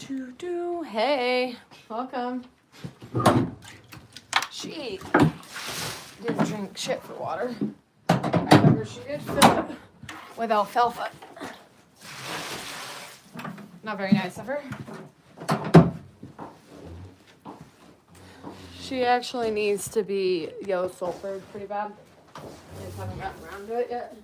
Hey, welcome. She didn't drink shit for water. However, she did fill it with alfalfa. Not very nice of her. She actually needs to be yellow sulfured pretty bad. I just haven't gotten around to it yet.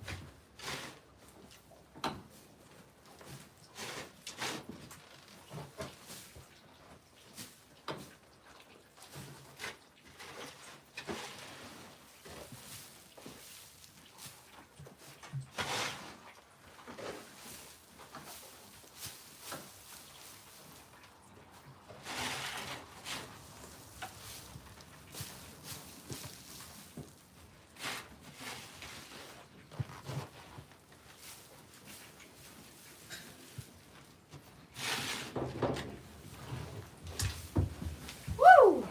Woo!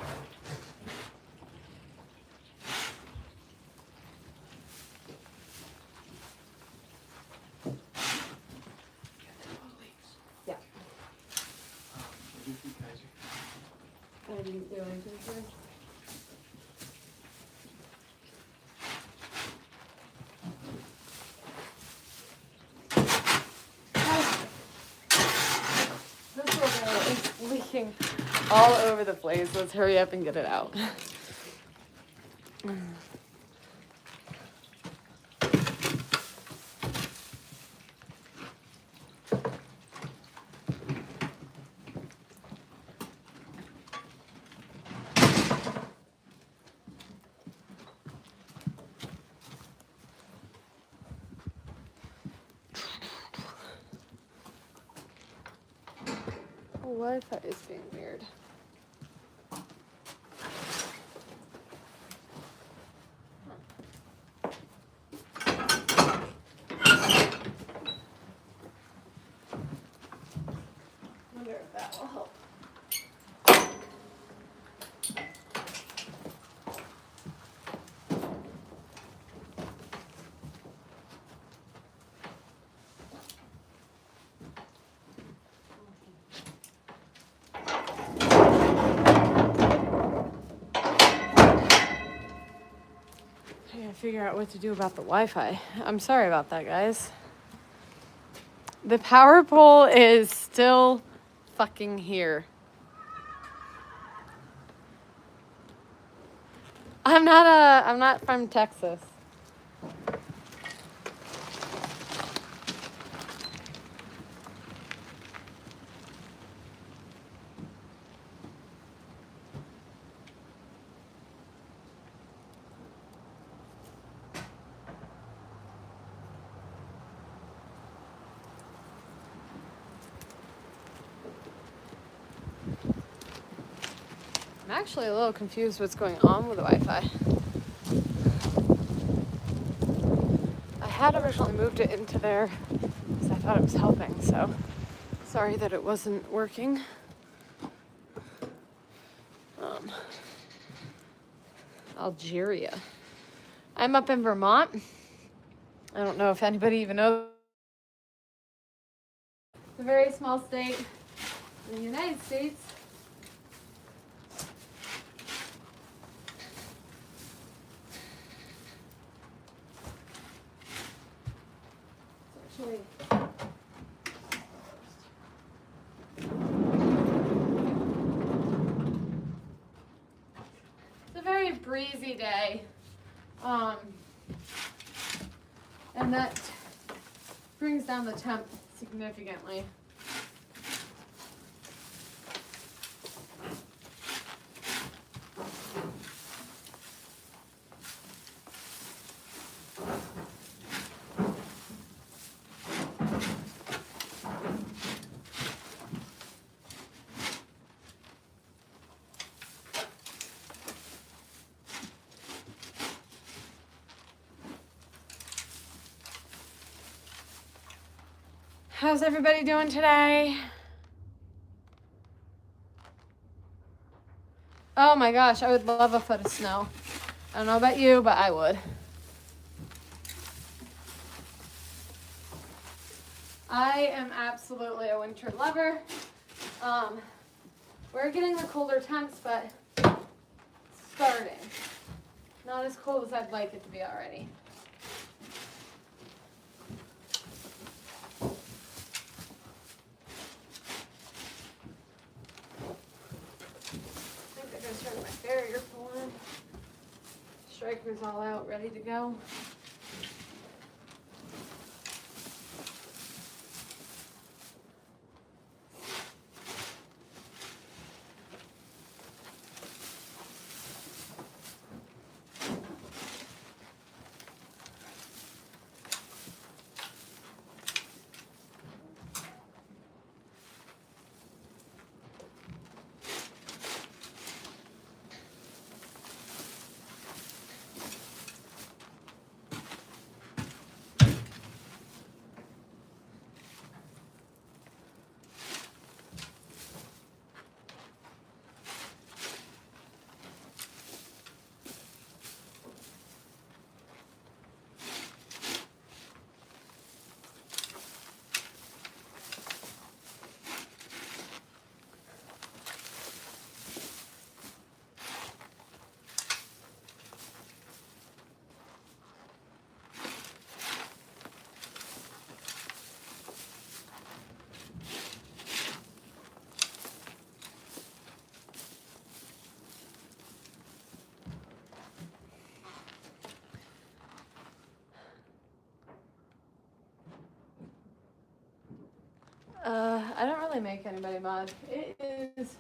Yeah. I didn't do anything for it. This little girl is leaking all over the place. Let's hurry up and get it out. Wi-Fi is being weird. Wonder if that will help. I gotta figure out what to do about the Wi-Fi. I'm sorry about that, guys. The power pole is still fucking here. I'm not from Texas. I'm actually a little confused what's going on with the Wi-Fi. I had originally moved it into there because I thought it was helping, so sorry that it wasn't working. Algeria. I'm up in Vermont. I don't know if anybody even knows. It's a very small state in the United States. It's a very breezy day. And that brings down the temp significantly. How's everybody doing today? Oh my gosh, I would love a foot of snow. I don't know about you, but I would. I am absolutely a winter lover. We're getting the colder temps, but starting. Not as cold as I'd like it to be already. I think they're gonna start my barrier pulling. Striker's all out, ready to go. I don't really make anybody mad. It is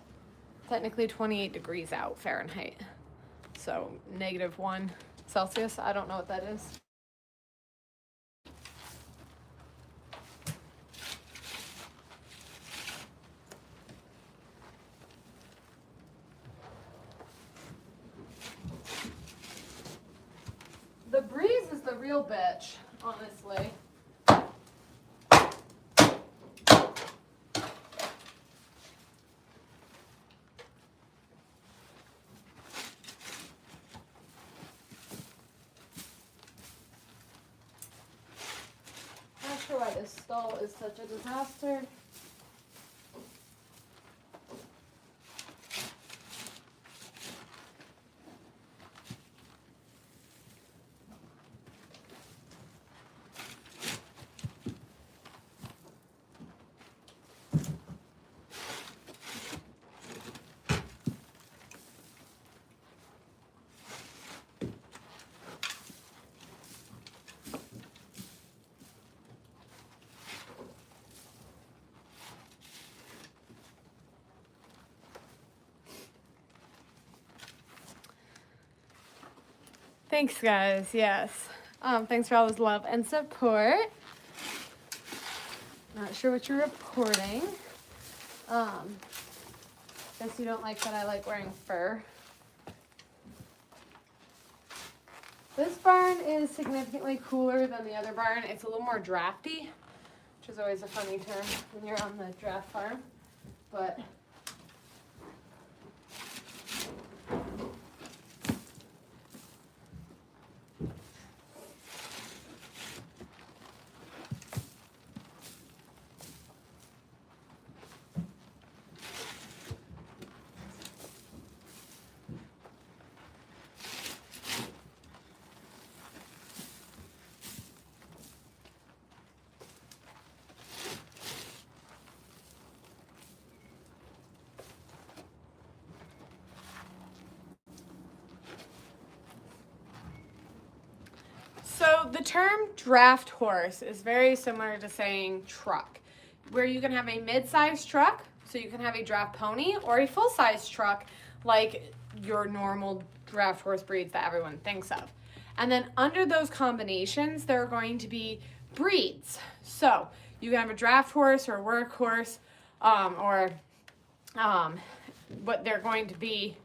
technically 28 degrees out Fahrenheit. So -1 Celsius. I don't know what that is. The breeze is the real bitch, honestly. Not sure why this stall is such a disaster. Thanks, guys. Yes. Thanks for all this love and support. Not sure what you're reporting. Guess you don't like that I like wearing fur. This barn is significantly cooler than the other barn. It's a little more drafty, which is always a funny term when you're on the draft farm. But so the term draft horse is very similar to saying truck, where you can have a mid-sized truck, so you can have a draft pony, or a full-size truck like your normal draft horse breeds that everyone thinks of. And then under those combinations, there are going to be breeds. So you can have a draft horse or a work horse, what they're going to be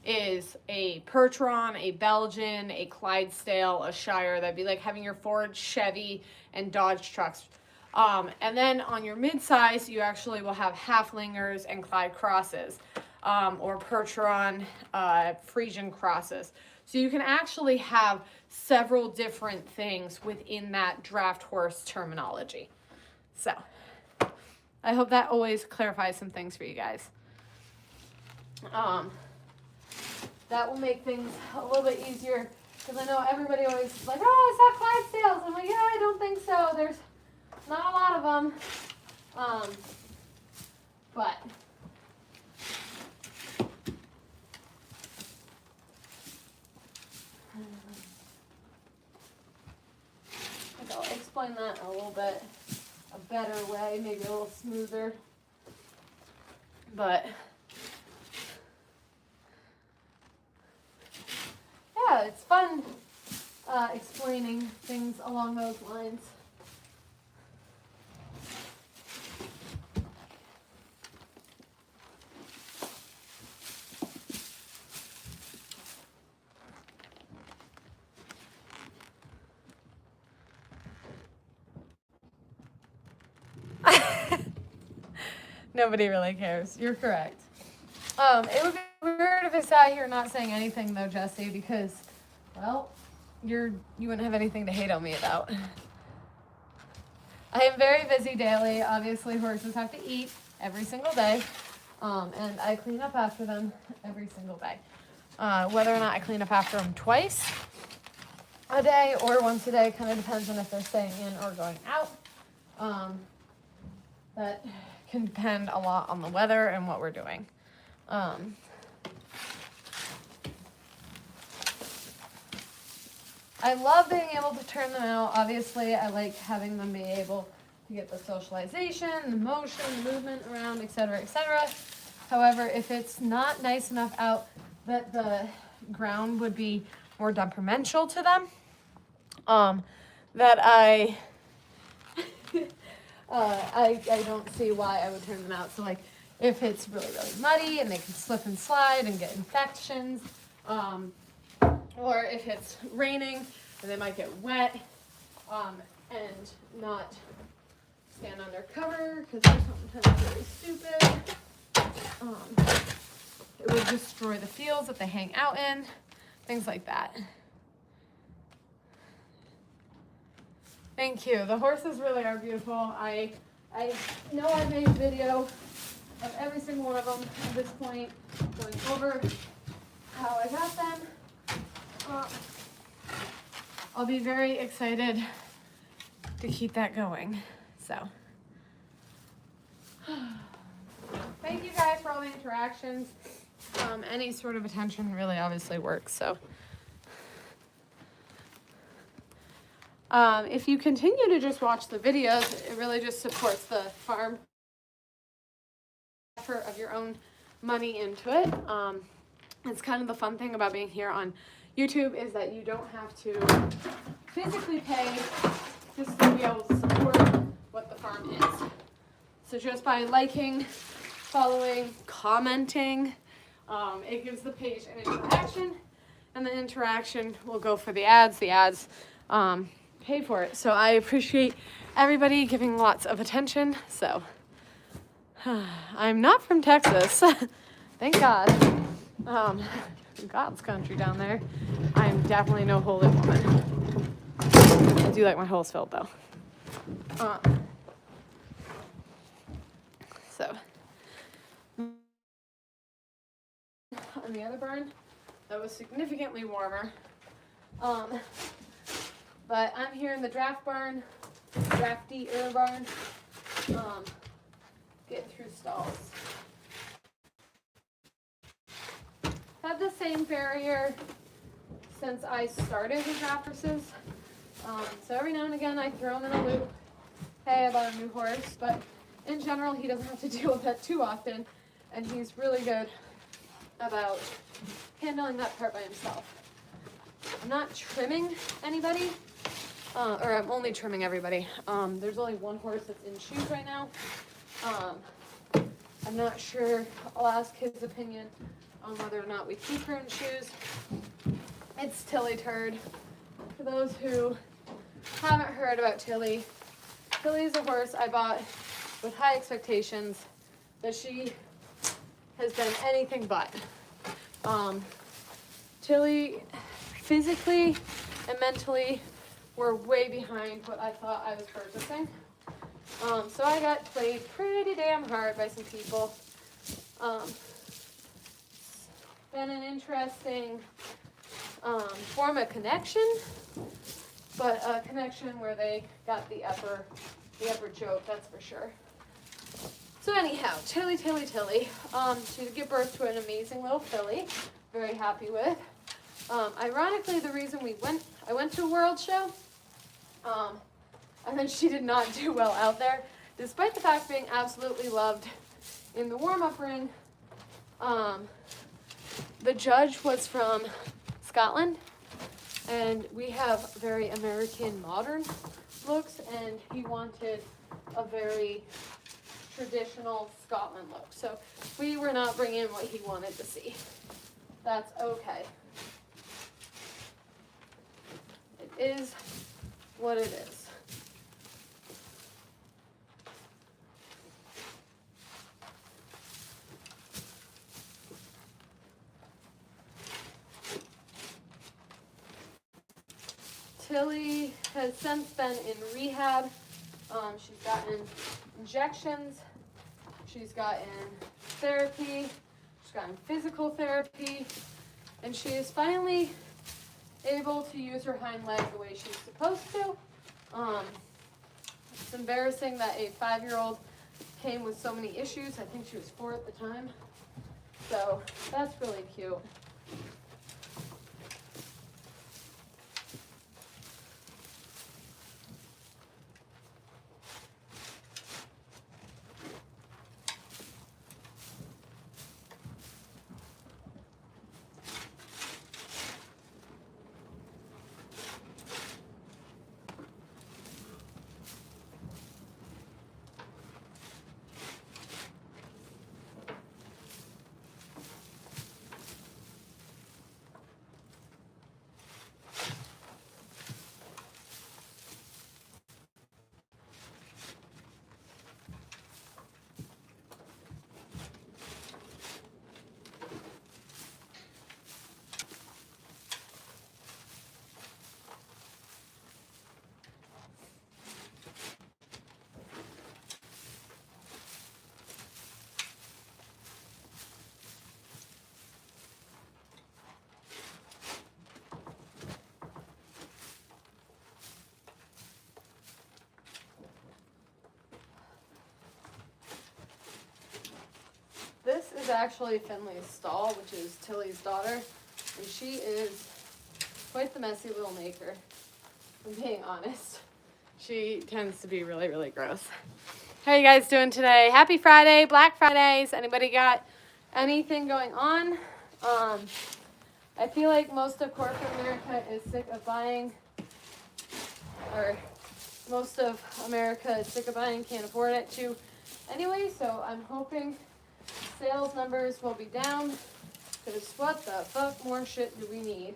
is a Percheron, a Belgian, a Clydesdale, a Shire. That'd be like having your Ford, Chevy, and Dodge trucks. And then on your mid-size, you actually will have Halflingers and Clyde crosses, or Percheron, Frisian crosses. So you can actually have several different things within that draft horse terminology. So I hope that always clarifies some things for you guys. That will make things a little bit easier, because I know everybody always is like, oh, I saw Clydesdales. I'm like, yeah, I don't think so. There's not a lot of them. But I'll explain that a little bit a better way, maybe a little smoother. But yeah, it's fun explaining things along those lines. Nobody really cares. You're correct. It would be weird if I sat here not saying anything though, Jesse, because, well, you wouldn't have anything to hate on me about. I am very busy daily. Obviously, horses have to eat every single day, and I clean up after them every single day. Whether or not I clean up after them twice a day or once a day kind of depends on if they're staying in or going out. That can depend a lot on the weather and what we're doing. I love being able to turn them out. Obviously, I like having them be able to get the socialization, the motion, the movement around, etc., etc. However, if it's not nice enough out that the ground would be more detrimental to them, that I don't see why I would turn them out. So like if it's really, really muddy and they can slip and slide and get infections, or if it's raining and they might get wet, and not stand under cover because they're sometimes very stupid. It would destroy the fields that they hang out in, things like that. Thank you. The horses really are beautiful. I know I've made a video of every single one of them at this point, going over how I got them. I'll be very excited to keep that going. So, thank you guys for all the interactions. Any sort of attention really obviously works. So, if you continue to just watch the videos, it really just supports the farm effort of your own money into it. It's kind of the fun thing about being here on YouTube is that you don't have to physically pay just to be able to support what the farm is. So just by liking, following, commenting, it gives the page an interaction, and the interaction will go for the ads. The ads pay for it. So I appreciate everybody giving lots of attention. So I'm not from Texas, thank God. God's country down there. I'm definitely no holy woman. I do like my holes filled though. So on the other barn, that was significantly warmer. But I'm here in the draft barn, drafty barn, getting through stalls. Had the same farrier since I started with draftresses. So every now and again I throw him in a loop. Hey, I bought a new horse, but in general he doesn't have to deal with that too often, and he's really good about handling that part by himself. I'm not trimming anybody, or I'm only trimming everybody. There's only one horse that's in shoes right now. I'm not sure. I'll ask his opinion on whether or not we keep her in shoes. It's Tilly Turd. For those who haven't heard about Tilly, Tilly is a horse I bought with high expectations that she has been anything but. Tilly physically and mentally were way behind what I thought I was purchasing. So I got played pretty damn hard by some people. Been an interesting form of connection, but a connection where they got the upper joke, that's for sure. So anyhow, Tilly. She did give birth to an amazing little filly. Very happy with. Ironically, the reason I went to a world show, and then she did not do well out there, despite the fact being absolutely loved in the warm-up ring. The judge was from Scotland, and we have very American modern looks, and he wanted a very traditional Scotland look. So we were not bringing what he wanted to see. That's okay. It is what it is. Tilly has since been in rehab. She's gotten injections. She's gotten therapy. She's gotten physical therapy. And she is finally able to use her hind leg the way she's supposed to. It's embarrassing that a 5-year-old came with so many issues. I think she was 4 at the time. So that's really cute. This is actually Finley's stall, which is Tilly's daughter, and she is quite the messy little maker, if I'm being honest. She tends to be really, really gross. How are you guys doing today? Happy Friday, Black Fridays. Anybody got anything going on? I feel like most of corporate America is sick of buying, or most of America is sick of buying, can't afford it too. Anyway, so I'm hoping sales numbers will be down, because what the fuck more shit do we need?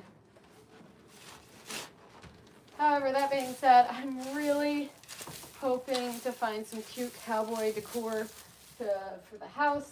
However, that being said, I'm really hoping to find some cute cowboy decor for the house.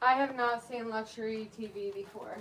I have not seen luxury TV before.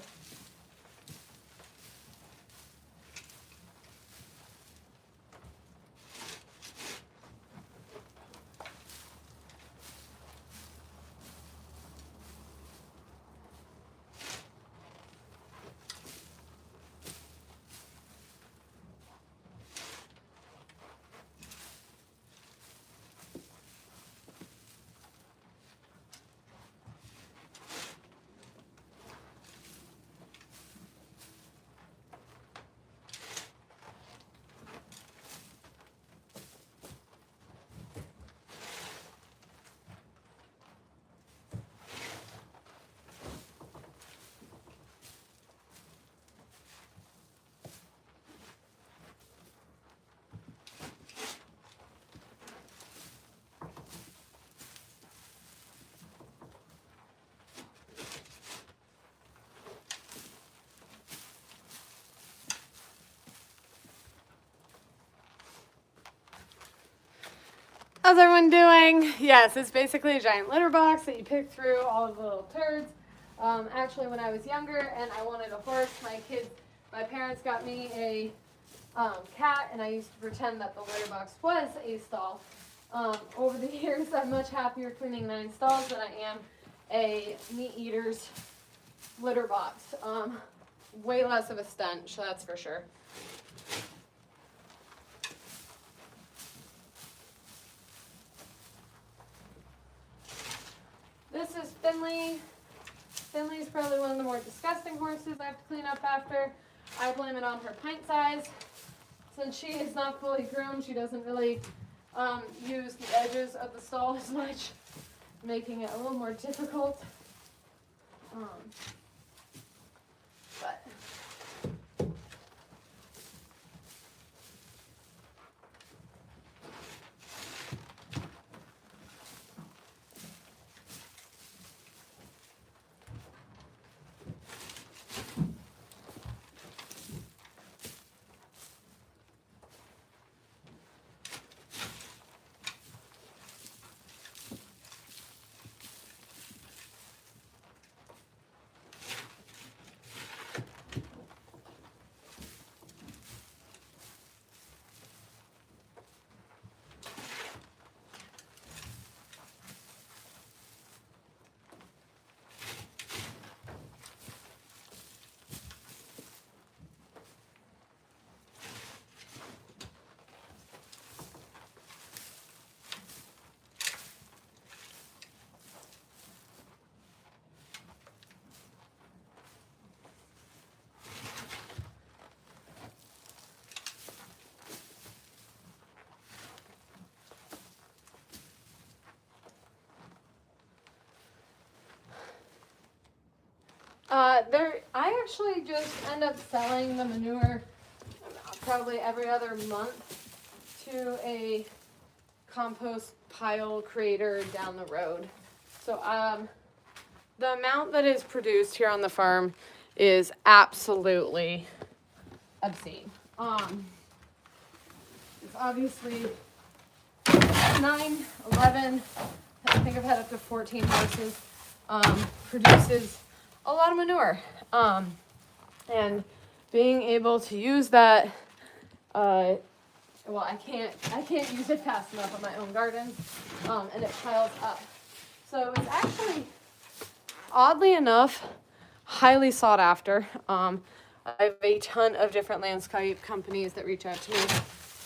How's everyone doing? Yes, it's basically a giant litter box that you pick through all of the little turds. Actually, when I was younger and I wanted a horse, my parents got me a cat, and I used to pretend that the litter box was a stall. Over the years, I'm much happier cleaning 9 stalls than I am a meat eater's litter box. Way less of a stench, that's for sure. This is Finley. Finley's probably one of the more disgusting horses I have to clean up after. I blame it on her pint size. Since she is not fully groomed, she doesn't really use the edges of the stall as much, making it a little more difficult. But I actually just end up selling the manure probably every other month to a compost pile creator down the road. So the amount that is produced here on the farm is absolutely obscene. It's obviously 9, 11, I think I've had up to 14 horses, produces a lot of manure. And being able to use that, well, I can't use it fast enough on my own garden, and it piles up. So it's actually, oddly enough, highly sought after. I have a ton of different landscape companies that reach out to me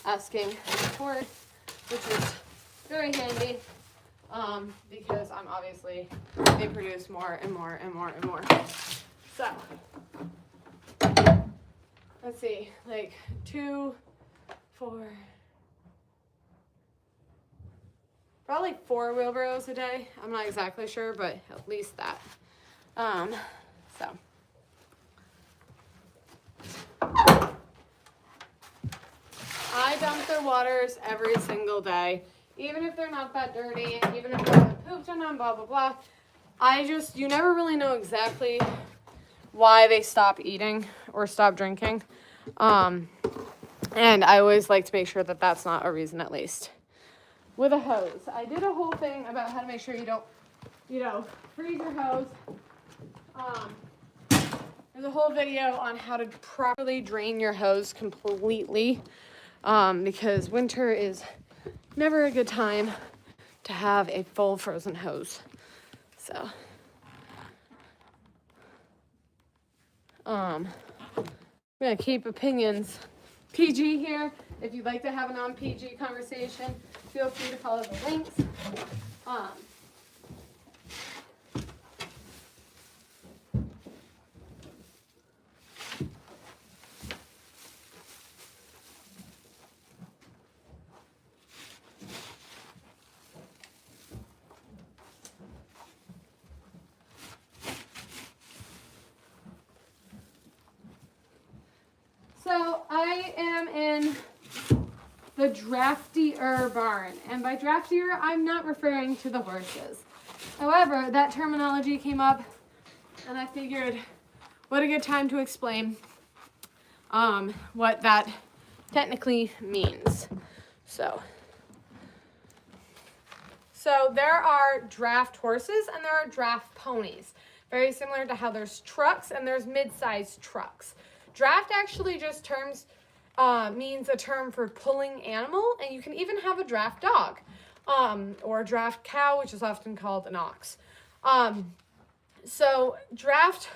asking for it, which is very handy, because I'm obviously, they produce more and more and more and more. So, let's see, like 2, 4, probably 4 wheelbarrows a day. I'm not exactly sure, but at least that. So. I dump their waters every single day, even if they're not that dirty, even if they haven't pooped on them, blah, blah, blah. You never really know exactly why they stop eating or stop drinking. And I always like to make sure that that's not a reason, at least. With a hose, I did a whole thing about how to make sure you don't, freeze your hose. There's a whole video on how to properly drain your hose completely, because winter is never a good time to have a full frozen hose. So, I'm gonna keep opinions PG here. If you'd like to have a non-PG conversation, feel free to follow the links. So I am in the draftier barn, and by draftier, I'm not referring to the horses. However, that terminology came up, and I figured what a good time to explain what that technically means. So So there are draft horses and there are draft ponies. Very similar to how there's trucks and there's mid-sized trucks. Draft actually just means a term for pulling animal, and you can even have a draft dog, or a draft cow, which is often called an ox. So draft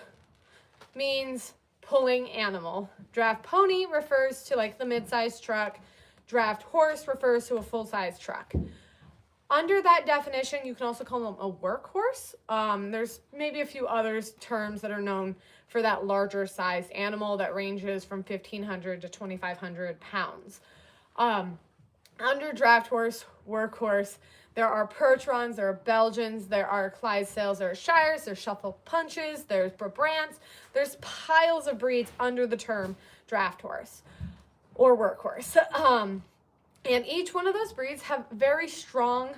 means pulling animal. Draft pony refers to like the mid-sized truck. Draft horse refers to a full-size truck. Under that definition, you can also call them a workhorse. There's maybe a few other terms that are known for that larger sized animal that ranges from 1,500 to 2,500 pounds. Under draft horse, workhorse, there are Percherons, there are Belgians, there are Clydesdales, there are Shires, there's Shuffle Punches, there's Brabantes. There's piles of breeds under the term draft horse or workhorse. And each one of those breeds have very strong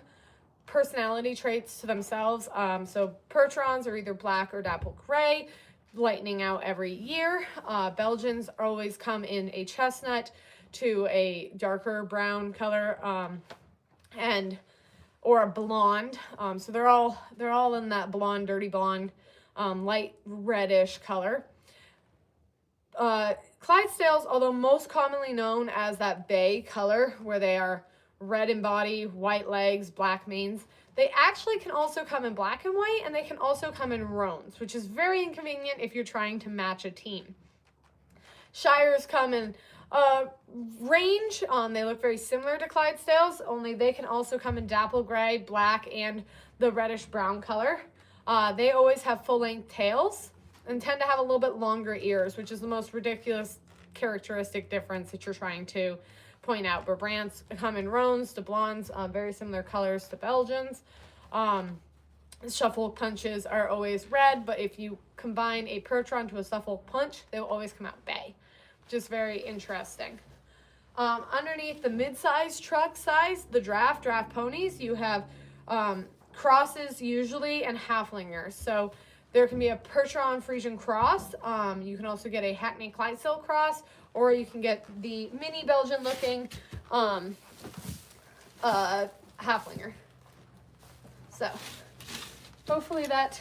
personality traits to themselves. So Percherons are either black or dapple gray, lightening out every year. Belgians always come in a chestnut to a darker brown color, or a blonde. So they're all in that blonde, dirty blonde, light reddish color. Clydesdales, although most commonly known as that bay color, where they are red in body, white legs, black manes, they actually can also come in black and white, and they can also come in roans, which is very inconvenient if you're trying to match a team. Shires come in range. They look very similar to Clydesdales, only they can also come in dapple gray, black, and the reddish brown color. They always have full-length tails and tend to have a little bit longer ears, which is the most ridiculous characteristic difference that you're trying to point out. Brabantes come in roans to blondes, very similar colors to Belgians. Shuffle punches are always red, but if you combine a Percheron to a shuffle punch, they will always come out bay, which is very interesting. Underneath the mid-sized truck size, the draft ponies, you have crosses usually and halflingers. So there can be a Percheron Frisian cross. You can also get a Hackney Clydesdale cross, or you can get the mini Belgian looking halflinger. So hopefully that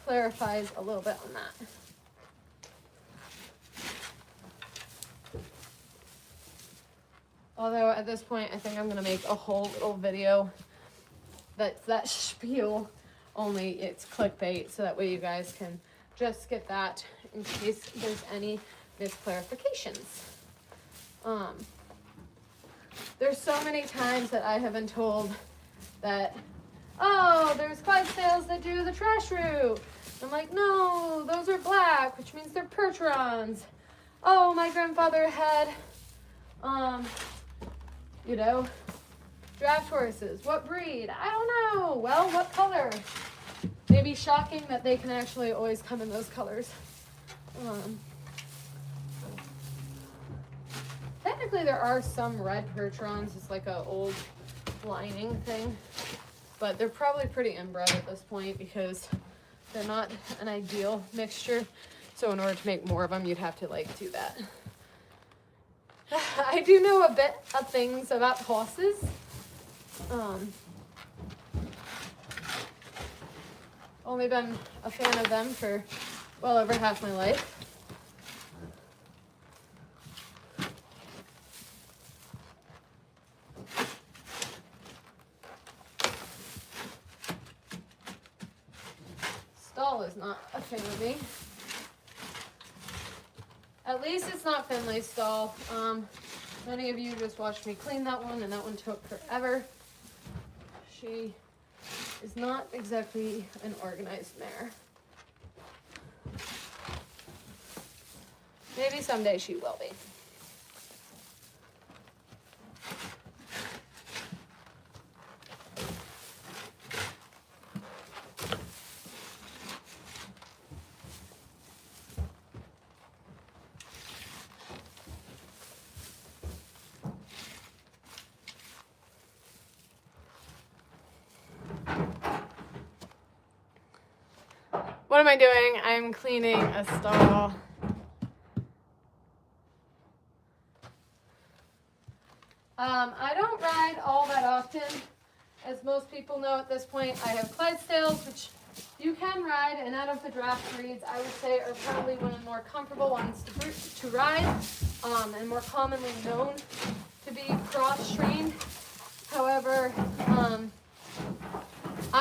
clarifies a little bit on that. Although at this point, I think I'm going to make a whole little video that's that spiel, only it's clickbait, so that way you guys can just get that in case there's any misclarifications. There's so many times that I have been told that, oh, there's Clydesdales that do the trash route. I'm like, no, those are black, which means they're Percherons. Oh, my grandfather had, draft horses. What breed? I don't know. Well, what color? Maybe shocking that they can actually always come in those colors. Technically, there are some red Percherons. It's like a old lining thing. But they're probably pretty inbred at this point because they're not an ideal mixture. So in order to make more of them, you'd have to do that. I do know a bit of things about horses. Only been a fan of them for well over half my life. Stall is not a thing with me. At least it's not Finley's stall. Many of you just watched me clean that one, and that one took forever. She is not exactly an organized mare. Maybe someday she will be. What am I doing? I'm cleaning a stall. I don't ride all that often. as most people know at this point, I have Clydesdales, which you can ride, and out of the draft breeds, I would say are probably one of the more comfortable ones to ride, and more commonly known to be cross-trained. However, I'm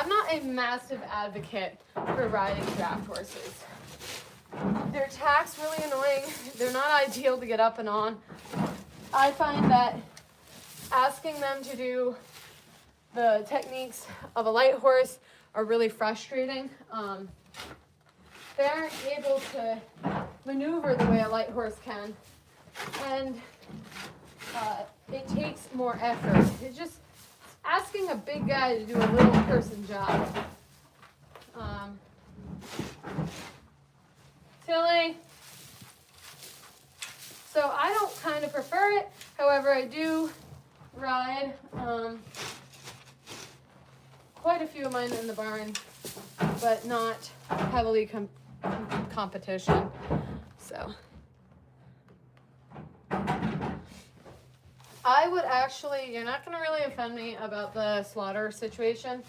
not a massive advocate for riding draft horses. Their tack's really annoying. They're not ideal to get up and on. I find that asking them to do the techniques of a light horse are really frustrating. They aren't able to maneuver the way a light horse can, and it takes more effort. It's just asking a big guy to do a little person job. Tilly. So I don't kind of prefer it. However, I do ride quite a few of mine in the barn, but not heavily competition. So I would actually, you're not going to really offend me about the slaughter situation,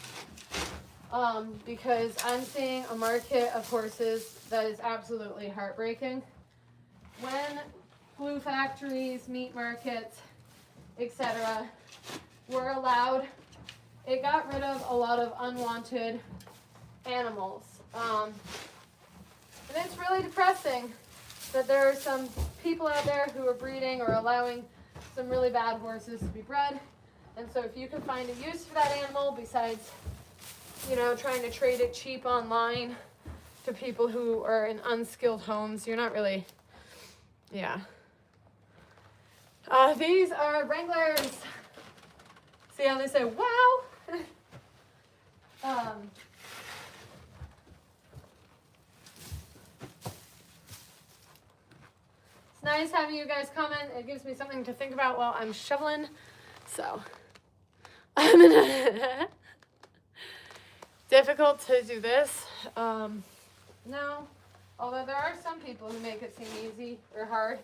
because I'm seeing a market of horses that is absolutely heartbreaking. When glue factories, meat markets, etc. were allowed, it got rid of a lot of unwanted animals. And it's really depressing that there are some people out there who are breeding or allowing some really bad horses to be bred. And so if you can find a use for that animal besides, you know, trying to trade it cheap online to people who are in unskilled homes, you're not really, yeah. These are Wranglers. See how they say, wow? It's nice having you guys comment. It gives me something to think about while I'm shoveling. So, I'm gonna difficult to do this. No, although there are some people who make it seem easy or hard.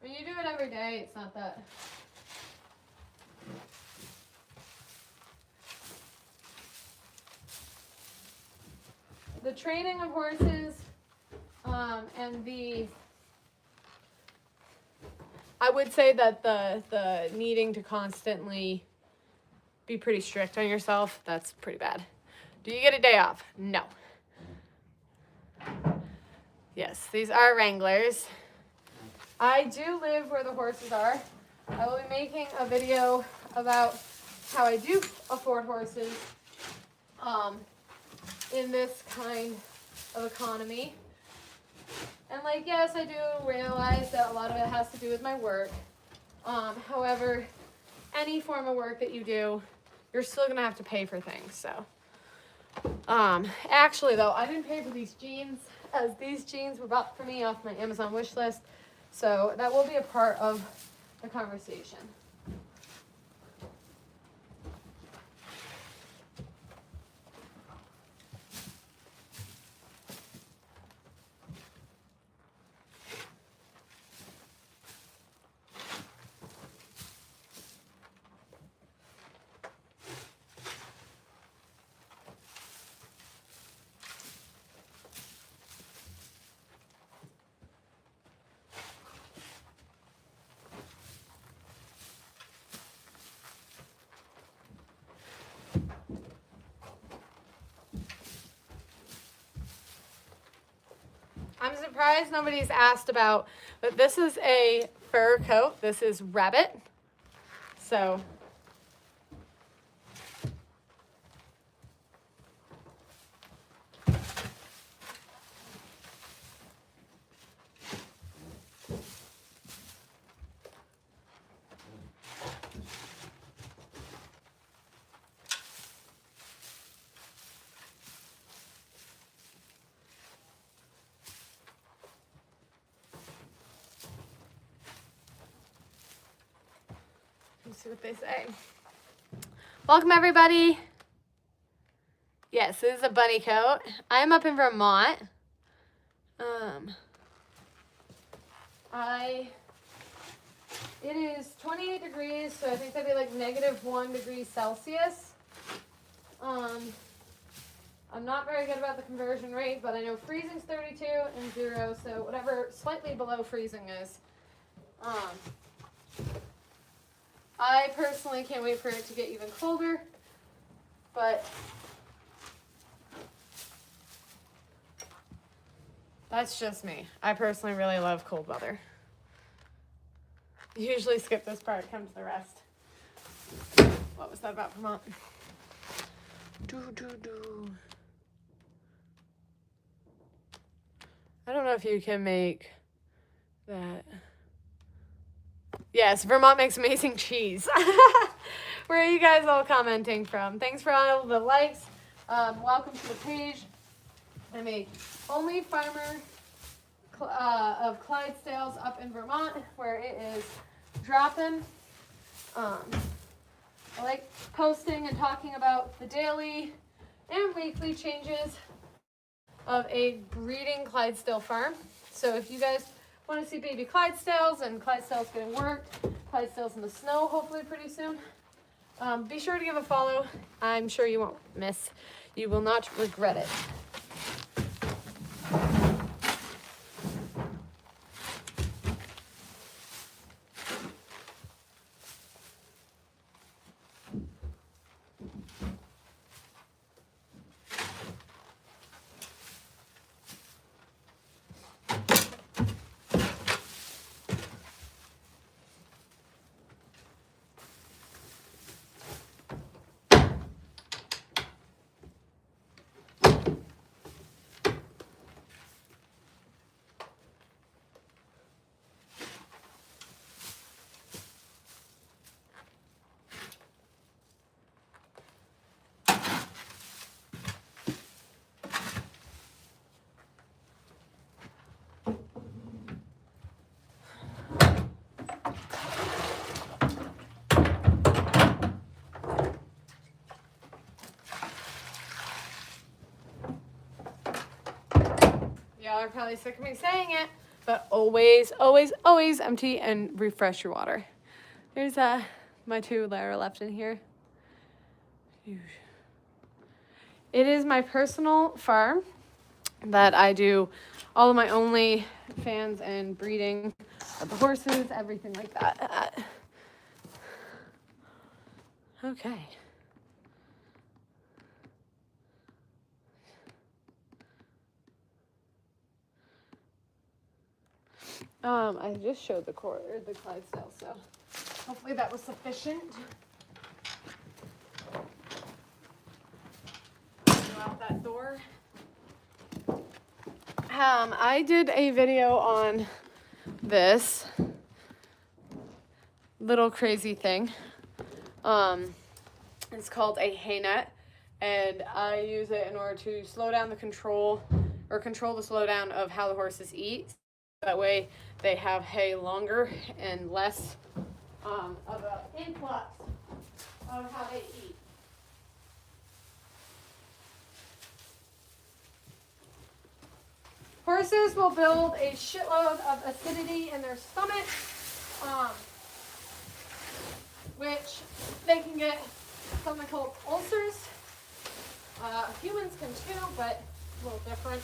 When you do it every day, it's not that. The training of horses, and I would say that the needing to constantly be pretty strict on yourself, that's pretty bad. Do you get a day off? No. Yes, these are Wranglers. I do live where the horses are. I will be making a video about how I do afford horses in this kind of economy. And like, yes, I do realize that a lot of it has to do with my work. However, any form of work that you do, you're still gonna have to pay for things. So, actually though, I didn't pay for these jeans, as these jeans were bought for me off my Amazon wish list. So that will be a part of the conversation. I'm surprised nobody's asked about, but this is a fur coat. This is rabbit. So let's see what they say. Welcome everybody. Yes, this is a bunny coat. I'm up in Vermont. I It is 28 degrees, so I think that'd be like -1 degree Celsius. I'm not very good about the conversion rate, but I know freezing's 32 and 0, so whatever slightly below freezing is. I personally can't wait for it to get even colder, but that's just me. I personally really love cold weather. Usually skip this part, come to the rest. What was that about Vermont? I don't know if you can make that. Yes, Vermont makes amazing cheese. Where are you guys all commenting from? Thanks for all the likes. Welcome to the page. I'm a only farmer of Clydesdales up in Vermont, where it is dropping. I like posting and talking about the daily and weekly changes of a breeding Clydesdale farm. So if you guys want to see baby Clydesdales and Clydesdales getting worked, Clydesdales in the snow hopefully pretty soon, be sure to give a follow. I'm sure you won't miss. You will not regret it. Y'all are probably sick of me saying it, but always, always, always empty and refresh your water. There's my 2 that are left in here. It is my personal farm that I do all of my only fans and breeding of the horses, everything like that. Okay. I just showed the Clydesdale, so hopefully that was sufficient. Go out that door. I did a video on this little crazy thing. It's called a hay net, and I use it in order to slow down the control the slowdown of how the horses eat. That way they have hay longer and less of an influx of how they eat. Horses will build a shitload of acidity in their stomach, which they can get something called ulcers. Humans can too, but a little different.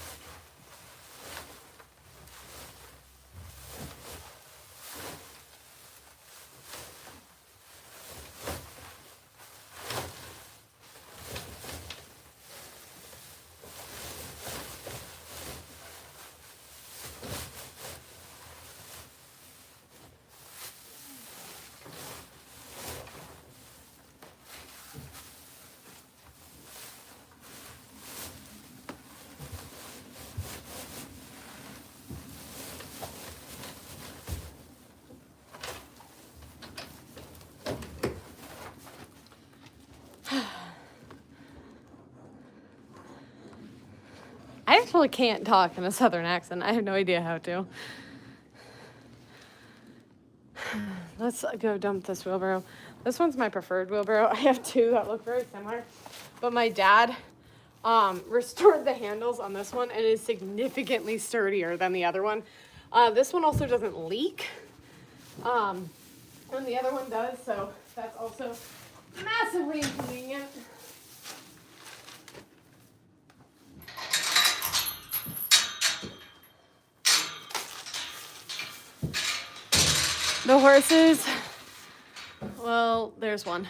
I actually can't talk in a southern accent. I have no idea how to. Let's go dump this wheelbarrow. This one's my preferred wheelbarrow. I have 2 that look very similar. But my dad restored the handles on this one and is significantly sturdier than the other one. This one also doesn't leak. And the other one does, so that's also massively inconvenient. The horses, well, there's one.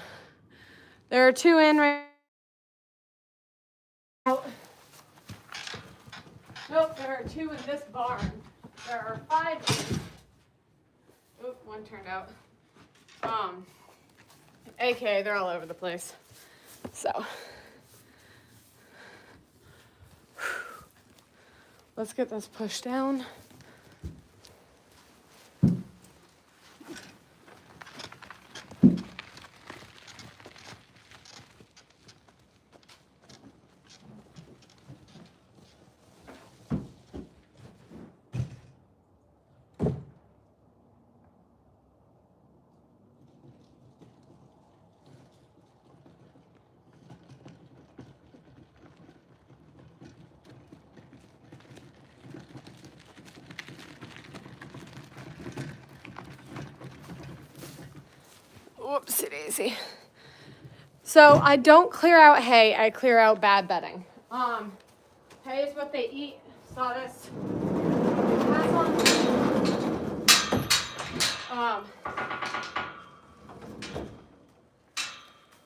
There are 2 in right now. Nope, there are 2 in this barn. There are 5 in. Oop, one turned out. AKA, they're all over the place. So, let's get this pushed down. Whoopsie daisy. So I don't clear out hay, I clear out bad bedding. Hay is what they eat, sawdust.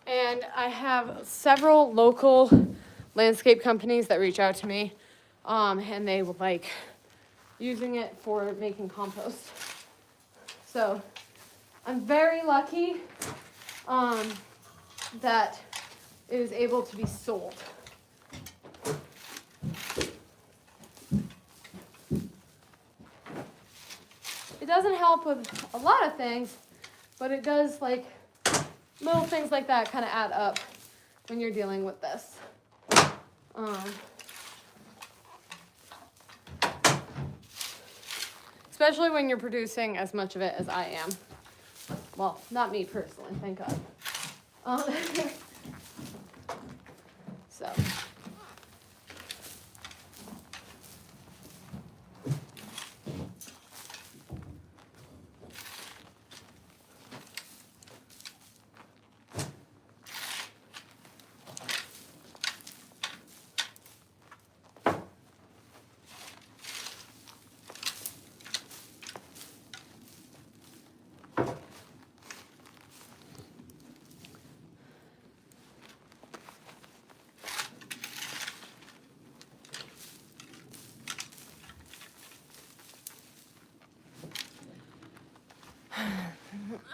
And I have several local landscape companies that reach out to me, and they like using it for making compost. So I'm very lucky that it is able to be sold. It doesn't help with a lot of things, but it does, like, little things like that kind of add up when you're dealing with this. Especially when you're producing as much of it as I am. Well, not me personally, thank God. So.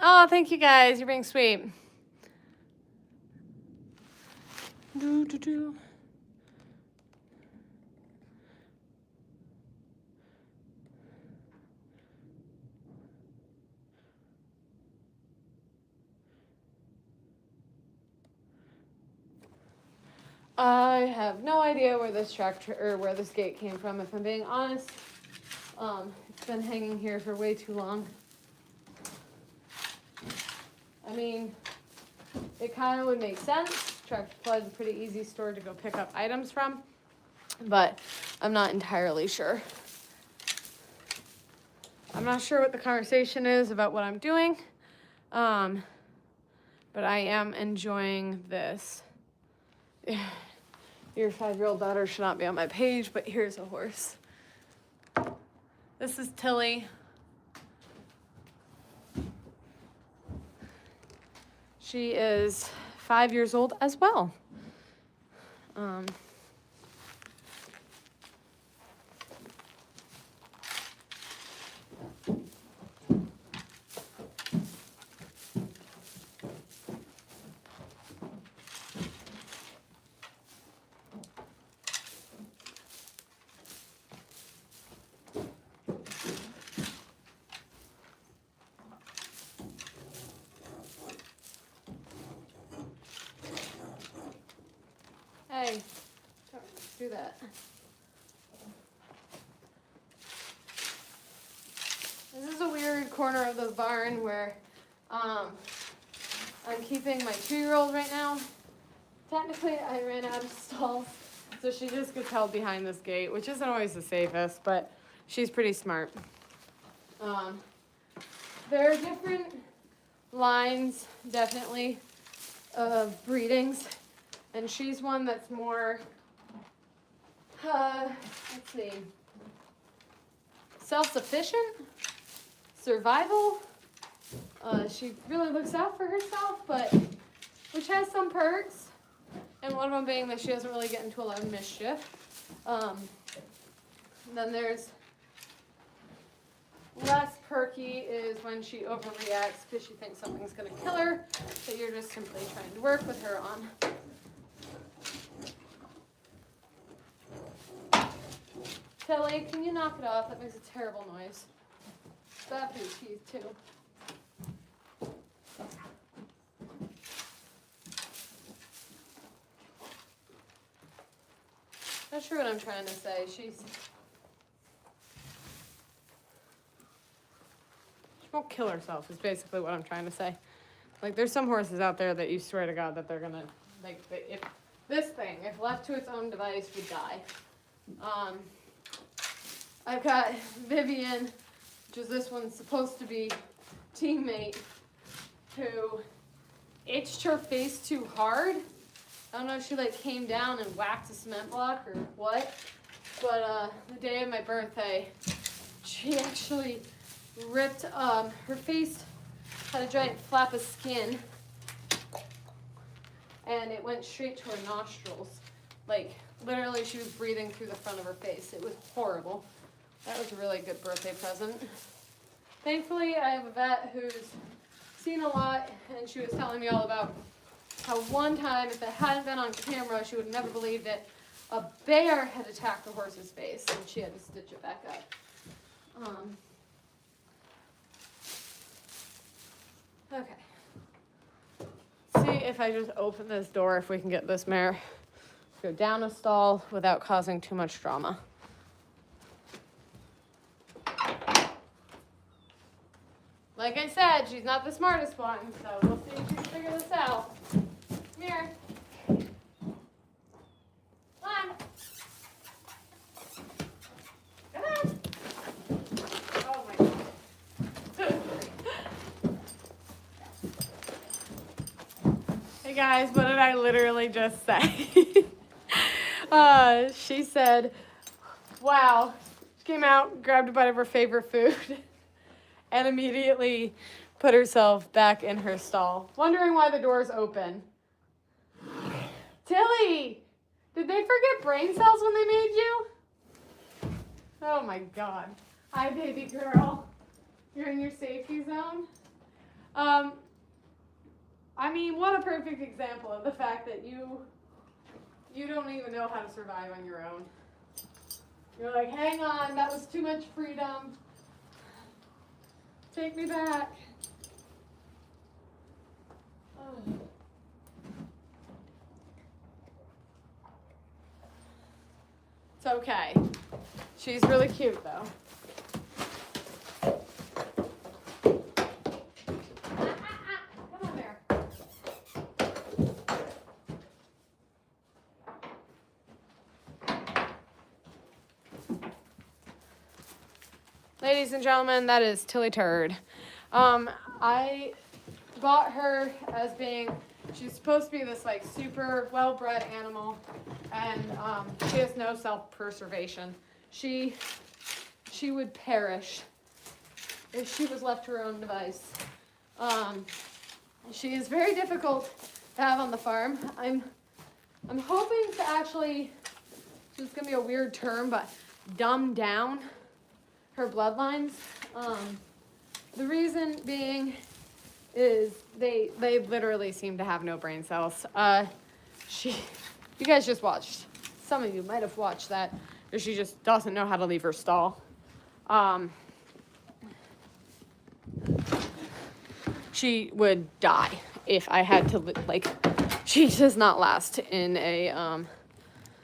Oh, thank you guys. You're being sweet. I have no idea where this tractor or where this gate came from, if I'm being honest. It's been hanging here for way too long. I mean, it kind of would make sense. Tractor Supply is a pretty easy store to go pick up items from, but I'm not entirely sure. I'm not sure what the conversation is about what I'm doing, but I am enjoying this. Your 5-year-old daughter should not be on my page, but here's a horse. This is Tilly. She is 5 years old as well. Hey, don't do that. This is a weird corner of the barn where I'm keeping my 2-year-old right now. Technically, I ran out of stalls, so she just gets held behind this gate, which isn't always the safest, but she's pretty smart. there are different lines, definitely, of breedings, and she's one that's more, let's see, self-sufficient, survival. She really looks out for herself, but which has some perks, and one of them being that she doesn't really get into a lot of mischief. Then there's less perky is when she overreacts because she thinks something's going to kill her that you're just simply trying to work with her on. Tilly, can you knock it off? That makes a terrible noise. That for your teeth too. Not sure what I'm trying to say. She won't kill herself is basically what I'm trying to say. Like, there's some horses out there that you swear to God that they're gonna, like, if this thing, if left to its own device, would die. I've got Vivian, which is this one's supposed to be teammate, who itched her face too hard. I don't know if she like came down and whacked a cement block or what, but the day of my birthday, she actually ripped, her face had a giant flap of skin, and it went straight to her nostrils. Like, literally she was breathing through the front of her face. It was horrible. That was a really good birthday present. Thankfully, I have a vet who's seen a lot, and she was telling me all about how one time, if it hadn't been on camera, she would have never believed it, a bear had attacked the horse's face, and she had to stitch it back up. Okay. See if I just open this door, if we can get this mare go down a stall without causing too much drama. Like I said, she's not the smartest one, so we'll see if she can figure this out. Come here. Come on. Come on. Oh my God. Hey guys, what did I literally just say? She said, wow. She came out, grabbed a bite of her favorite food, and immediately put herself back in her stall, wondering why the door's open. Tilly, did they forget brain cells when they made you? Oh my God. Hi, baby girl. You're in your safety zone. I mean, what a perfect example of the fact that you don't even know how to survive on your own. You're like, hang on, that was too much freedom. Take me back. Oh. It's okay. She's really cute, though. Come on there. Ladies and gentlemen, that is Tilly Turd. I bought her as being, she's supposed to be this like super well-bred animal, and she has no self-preservation. She would perish if she was left to her own device. She is very difficult to have on the farm. I'm hoping to actually, this is gonna be a weird term, but dumb down her bloodlines. The reason being is they literally seem to have no brain cells. You guys just watched, some of you might have watched that, or she just doesn't know how to leave her stall. She would die if I had to, like, she does not last in a